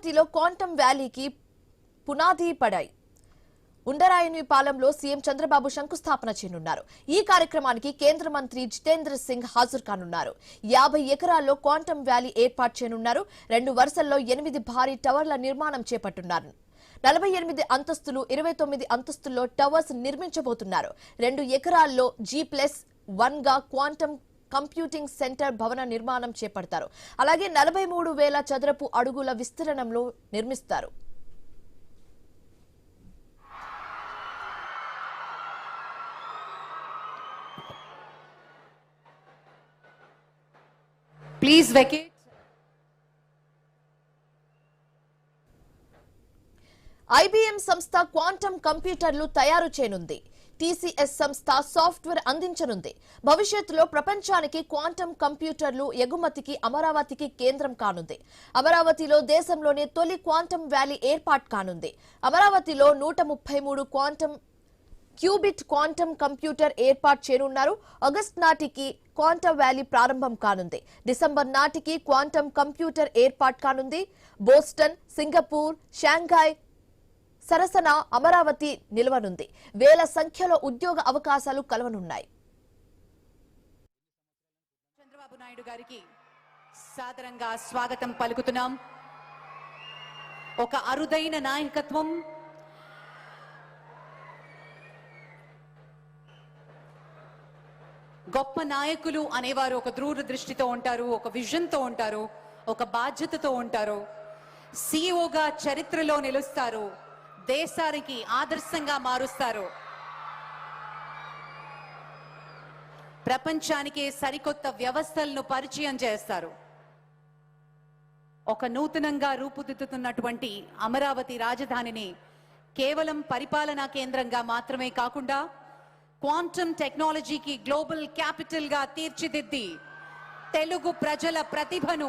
అమరావతిలో క్వాంటమ్ వ్యాలీకి పునాది పడాయి. ఉండరాయని పాలెంలో సీఎం చంద్రబాబు శంకుస్థాపన చేయనున్నారు. ఈ కార్యక్రమానికి కేంద్ర మంత్రి జితేంద్ర సింగ్ హాజరు కానున్నారు. 50 ఎకరాల్లో క్వాంటమ్ వ్యాలీ ఏర్పాటు చేయనున్నారు. 2 వరుసల్లో 8 భారీ టవర్ల నిర్మాణం చేపట్టున్నారు. 48 అంతస్తులు 29 అంతస్తుల్లో టవర్స్ నిర్మించబోతున్నారు. 2 ఎకరాల్లో G+1 గా క్వాంటమ్ కంప్యూటింగ్ సెంటర్ భవన నిర్మాణం చేపడతారు. అలాగే 43,000 చదరపు అడుగుల విస్తీర్ణంలో నిర్మిస్తారు. Please vacate. IBM సంస్థ క్వాంటమ్ కంప్యూటర్లు తయారు చేయనుంది. TCS సంస్థ సాఫ్ట్వేర్ అందించనుంది. భవిష్యత్తులో ప్రపంచానికి క్వాంటమ్ కంప్యూటర్లు ఎగుమతికి అమరావతికి కేంద్రం కానుంది. అమరావతిలో దేశంలోనే తొలి క్వాంటమ్ వ్యాలీ ఏర్పాటు కానుంది. అమరావతిలో 133 క్యూబిట్ క్వాంటమ్ కంప్యూటర్ ఏర్పాటు చేయనున్నారు. ఆగస్టు నాటికి క్వాంటమ్ వ్యాలీ ప్రారంభం కానుంది. డిసెంబర్ నాటికి క్వాంటమ్ కంప్యూటర్ ఏర్పాటు కానుంది. బోస్టన్, సింగపూర్, షాంఘాయ్ సరసన అమరావతి నిలవనుంది. వేల సంఖ్యలో ఉద్యోగ అవకాశాలు కలవనున్నాయి. చంద్రబాబు నాయుడు గారికి సాదరంగా స్వాగతం పలుకుతున్నాం. ఒక అరుదైన నాయకత్వం, గొప్ప నాయకులు అనేవారు ఒక దూరదృష్టితో ఉంటారు, ఒక విజన్తో ఉంటారు, ఒక బాధ్యతతో ఉంటారు. సీఈఓగా చరిత్రలో నిలుస్తారు, దేశానికి ఆదర్శంగా మారుస్తారు, ప్రపంచానికి సరికొత్త వ్యవస్థలను పరిచయం చేస్తారు. ఒక నూతనంగా రూపుదిద్దుతున్నటువంటి అమరావతి రాజధానిని కేవలం పరిపాలనా కేంద్రంగా మాత్రమే కాకుండా క్వాంటమ్ టెక్నాలజీకి గ్లోబల్ క్యాపిటల్ గా తీర్చిదిద్ది తెలుగు ప్రజల ప్రతిభను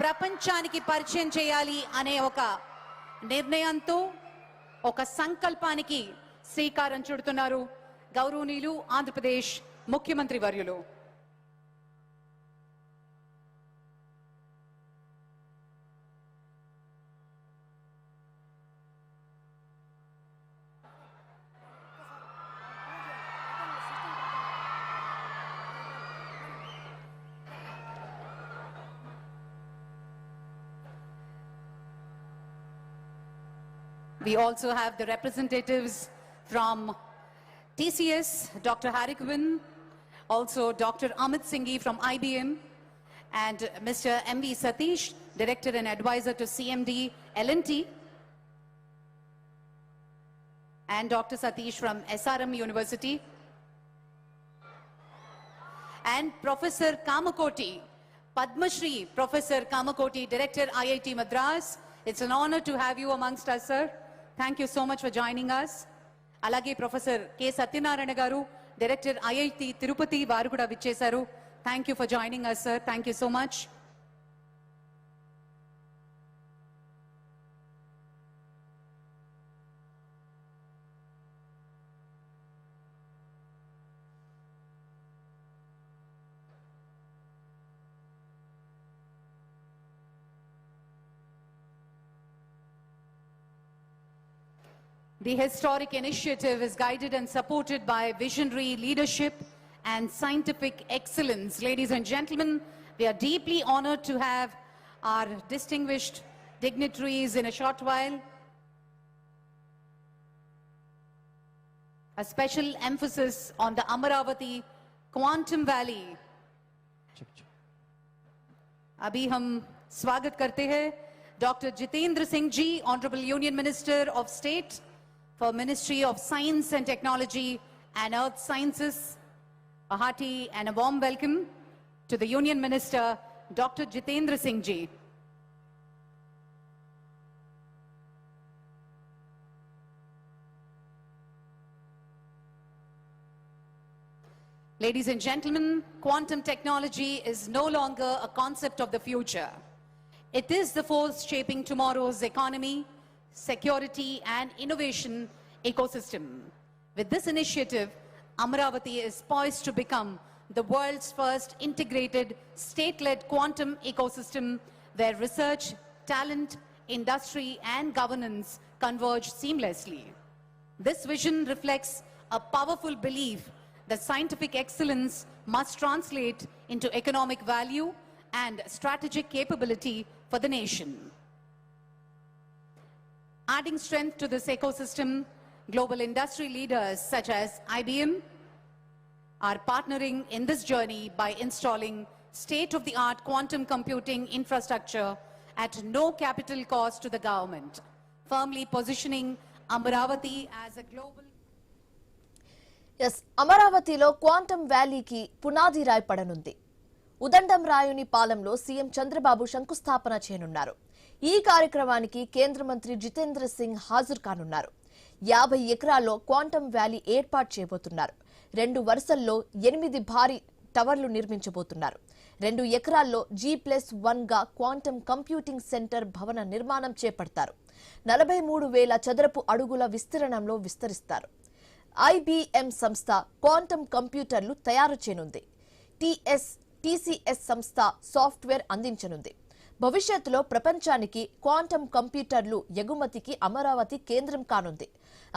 ప్రపంచానికి పరిచయం చేయాలి అనే ఒక నిర్ణయంతో, ఒక సంకల్పానికి శ్రీకారం చుడుతున్నారు గౌరవనీయులు ఆంధ్రప్రదేశ్ ముఖ్యమంత్రి వర్యులు. We also have the representatives from TCS, Dr. Harry Quinn, also Dr. Amit Singhi from IBM, and Mr. M.V. Satish, Director and Advisor to CMD L&T, and Dr. Satish from SRM University, and Professor Kamakoti, Padma Shri Professor Kamakoti, Director IIT Madras. It's an honor to have you amongst us, sir. Thank you so much for joining us. Alage Professor K. Satyanarayana garu, Director IIT Tirupati varu kuda vichesaru. Thank you for joining us, sir. Thank you so much. The historic initiative is guided and supported by visionary leadership and scientific excellence. Ladies and gentlemen, we are deeply honored to have our distinguished dignitaries in a short while. A special emphasis on the Amaravati Quantum Valley. अभी हम स्वागत करते हैं Dr. Jitendra Singh Ji, Honorable Union Minister of State for Ministry of Science and Technology and Earth Sciences. A hearty and a warm welcome to the Union Minister, Dr. Jitendra Singh Ji. Ladies and gentlemen, quantum technology is no longer a concept of the future. It is the force shaping tomorrow's economy, security and innovation ecosystem. With this initiative, Amaravati is poised to become the world's first integrated state-led quantum ecosystem where research, talent, industry, and governance converge seamlessly. This vision reflects a powerful belief that scientific excellence must translate into economic value and strategic capability for the nation. Adding strength to this ecosystem, global industry leaders such as IBM are partnering in this journey by installing state-of-the-art quantum computing infrastructure at no capital cost to the government, firmly positioning Amaravati as a global. Yes, అమరావతిలో quantum వ్యాలీకి పునాది రాయి పడనుంది. ఉదండం రాయుని పాలెంలో CM Chandrababu శంకుస్థాపన చేయనున్నారు. ఈ కార్యక్రమానికి కేంద్ర మంత్రి జితేంద్ర సింగ్ హాజరు కానున్నారు. 50 ఎకరాల్లో క్వాంటమ్ వ్యాలీ ఏర్పాటు చేయబోతున్నారు. 2 వరుసల్లో 8 భారీ టవర్లు నిర్మించబోతున్నారు. 2 ఎకరాల్లో G+1 గా క్వాంటమ్ కంప్యూటింగ్ సెంటర్ భవన నిర్మాణం చేపడతారు. 43,000 చదరపు అడుగుల విస్తీర్ణంలో విస్తరిస్తారు. IBM సంస్థ క్వాంటమ్ కంప్యూటర్లు తయారు చేయనుంది. TCS సంస్థ సాఫ్ట్వేర్ అందించనుంది. భవిష్యత్తులో ప్రపంచానికి క్వాంటమ్ కంప్యూటర్లు ఎగుమతికి అమరావతి కేంద్రం కానుంది.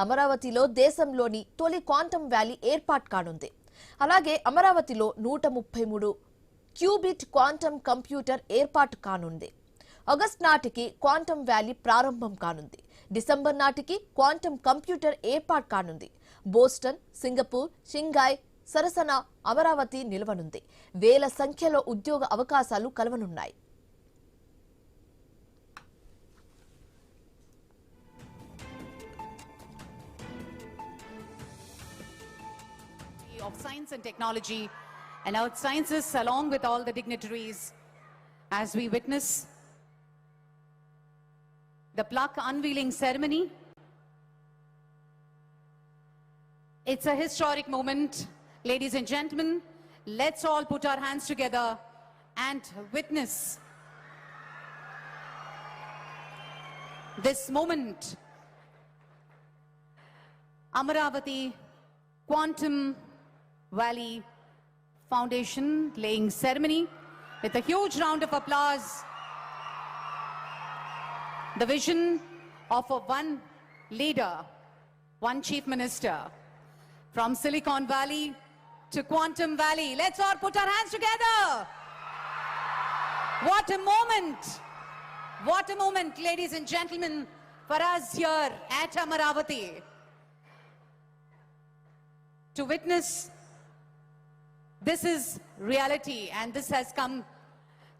అమరావతిలో దేశంలోని తొలి క్వాంటమ్ వ్యాలీ ఏర్పాటు కానుంది. అలాగే అమరావతిలో 133 క్యూబిట్ క్వాంటమ్ కంప్యూటర్ ఏర్పాటు కానుంది. ఆగస్టు నాటికి క్వాంటమ్ వ్యాలీ ప్రారంభం కానుంది. డిసెంబర్ నాటికి క్వాంటమ్ కంప్యూటర్ ఏర్పాటు కానుంది. బోస్టన్, సింగపూర్, షింఘాయ్ సరసన అమరావతి నిలవనుంది. వేల సంఖ్యలో ఉద్యోగ అవకాశాలు కలవనున్నాయి. Of science and technology and earth sciences, along with all the dignitaries, as we witness the plaque unveiling ceremony. It's a historic moment. Ladies and gentlemen, let's all put our hands together and witness this moment. Amaravati Quantum Valley Foundation laying ceremony with a huge round of applause. The vision of one leader, one chief minister from Silicon Valley to Quantum Valley. Let's all put our hands together. What a moment. What a moment, ladies and gentlemen, for us here at Amaravati to witness. This is reality, and this has come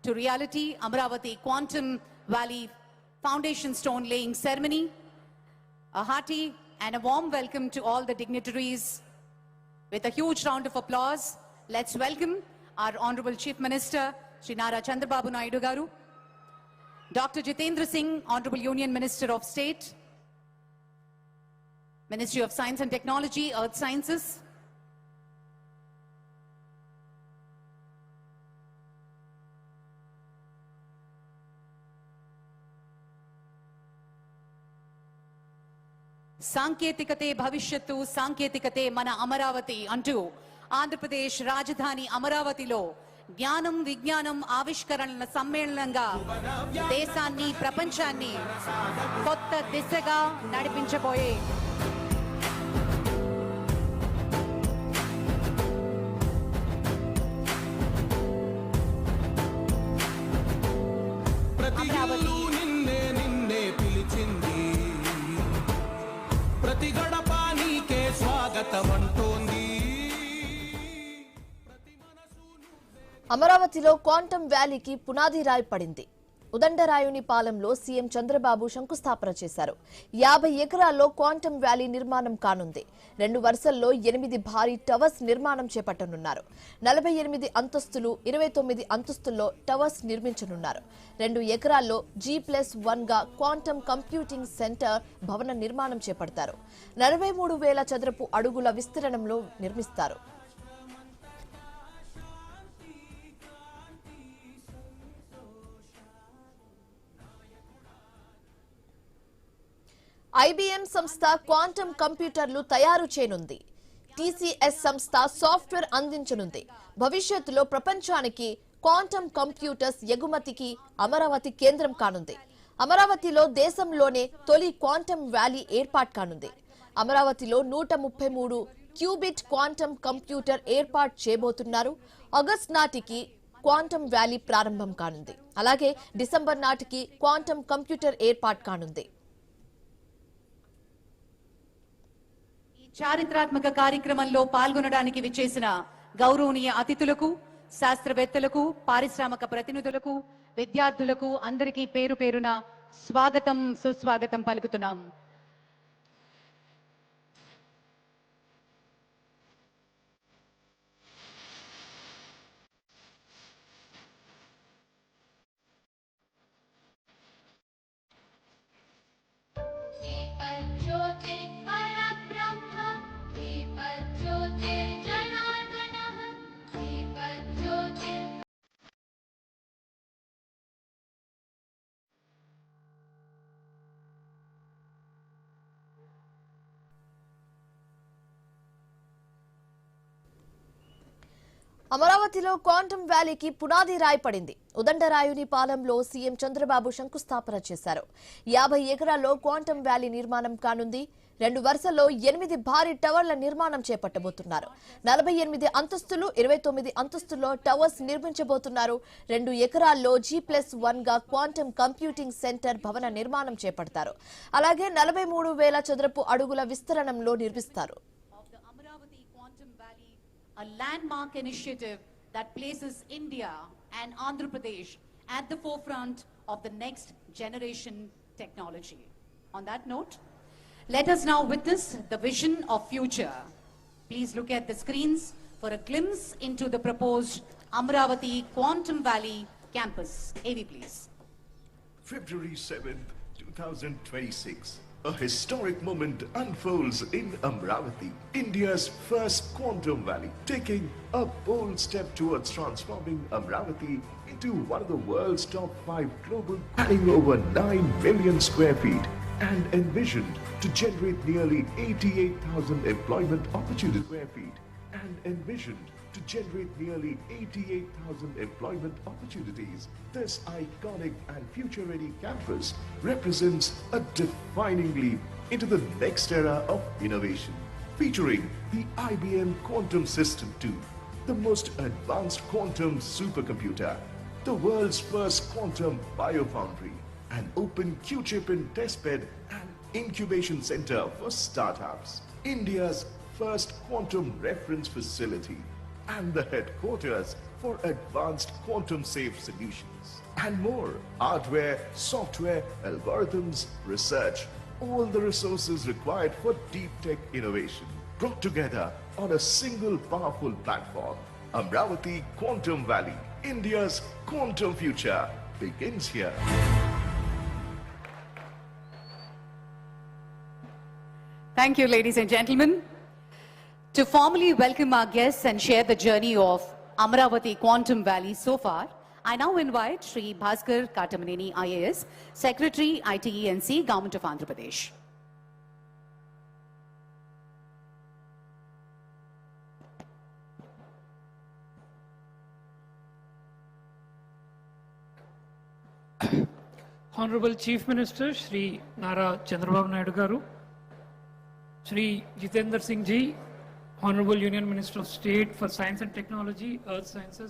to reality. Amaravati Quantum Valley Foundation Stone Laying Ceremony. A hearty and a warm welcome to all the dignitaries. With a huge round of applause, let's welcome our Honorable Chief Minister, Shri Nara Chandrababu Naidu Garu, Dr. Jitendra Singh, Honorable Union Minister of State, Ministry of Science and Technology, Earth Sciences, సాంకేతికతే భవిష్యత్తు, సాంకేతికతే మన అమరావతి అంటూ ఆంధ్రప్రదేశ్ రాజధాని అమరావతిలో జ్ఞానం, విజ్ఞానం, ఆవిష్కరణల సమ్మేళనంగా దేశాన్ని, ప్రపంచాన్ని కొత్త దిశగా నడిపించబోయే అమరావతి అమరావతిలో క్వాంటమ్ వ్యాలీకి పునాది రాయి పడింది. ఉదండరాయుని పాలెంలో సీఎం చంద్రబాబు శంకుస్థాపన చేశారు. 50 ఎకరాల్లో క్వాంటమ్ వ్యాలీ నిర్మాణం కానుంది. 2 వరుసల్లో 8 భారీ టవర్స్ నిర్మాణం చేపట్టనున్నారు. 48 అంతస్తులు, 29 అంతస్తుల్లో టవర్స్ నిర్మించనున్నారు. 2 ఎకరాల్లో G+1 గా క్వాంటమ్ కంప్యూటింగ్ సెంటర్ భవన నిర్మాణం చేపడతారు. 43,000 చదరపు అడుగుల విస్తీర్ణంలో నిర్మిస్తారు. IBM సంస్థ క్వాంటమ్ కంప్యూటర్లు తయారు చేయనుంది. TCS సంస్థ సాఫ్ట్వేర్ అందించనుంది. భవిష్యత్తులో ప్రపంచానికి క్వాంటమ్ కంప్యూటర్స్ ఎగుమతికి అమరావతి కేంద్రం కానుంది. అమరావతిలో దేశంలోనే తొలి క్వాంటమ్ వ్యాలీ ఏర్పాటు కానుంది. అమరావతిలో 133 క్యూబిట్ క్వాంటమ్ కంప్యూటర్ ఏర్పాటు చేయబోతున్నారు. ఆగస్టు నాటికి క్వాంటమ్ వ్యాలీ ప్రారంభం కానుంది. అలాగే డిసెంబర్ నాటికి క్వాంటమ్ కంప్యూటర్ ఏర్పాటు కానుంది. ఈ చారిత్రాత్మక కార్యక్రమంలో పాల్గొనడానికి విచ్చేసిన గౌరవనీయ అతిథులకు, శాస్త్రవేత్తలకు, పారిశ్రామిక ప్రతినిధులకు, విద్యార్థులకు అందరికీ పేరు పేరున స్వాగతం, సుస్వాగతం పలుకుతున్నాం. అమరావతిలో క్వాంటమ్ వ్యాలీకి పునాది రాయి పడింది. ఉదండరాయుని పాలెంలో సీఎం చంద్రబాబు శంకుస్థాపన చేశారు. 50 ఎకరాల్లో క్వాంటమ్ వ్యాలీ నిర్మాణం కానుంది. 2 వరుసల్లో 8 భారీ టవర్ల నిర్మాణం చేపట్టబోతున్నారు. 48 అంతస్తులు, 29 అంతస్తుల్లో టవర్స్ నిర్మించబోతున్నారు. 2 ఎకరాల్లో G+1 గా క్వాంటమ్ కంప్యూటింగ్ సెంటర్ భవన నిర్మాణం చేపడతారు. అలాగే 43,000 చదరపు అడుగుల విస్తరణంలో నిర్మిస్తారు. A landmark initiative that places India and Andhra Pradesh at the forefront of the next generation technology. On that note, let us now witness the vision of future. Please look at the screens for a glimpse into the proposed Amravati Quantum Valley campus. AV, please. February 7th, 2026. A historic moment unfolds in Amravati, India's first quantum valley, taking a bold step towards transforming Amravati into one of the world's top 5 global, adding over 9 million square feet and envisioned to generate nearly 88,000 employment opportunity square feet and envisioned to generate nearly 88,000 employment opportunities. This iconic and future-ready campus represents a defining leap into the next era of innovation, featuring the IBM Quantum System 2, the most advanced quantum supercomputer, the world's first quantum biofoundry, an open Q-chip and testbed and incubation center for startups, India's first quantum reference facility, and the headquarters for advanced quantum safe solutions. And more, hardware, software, algorithms, research, all the resources required for deep tech innovation, brought together on a single powerful platform. Amravati Quantum Valley, India's quantum future, begins here. Thank you, ladies and gentlemen. To formally welcome our guests and share the journey of Amravati Quantum Valley so far, I now invite Shri Bhaskar Katamaneni IAS, Secretary, ITENC, Government of Andhra Pradesh. Honorable Chief Minister Shri Nara Chandrababu Naidu Garu, Shri Jitendra Singh Ji, Honorable Union Minister of State for Science and Technology, Earth Sciences,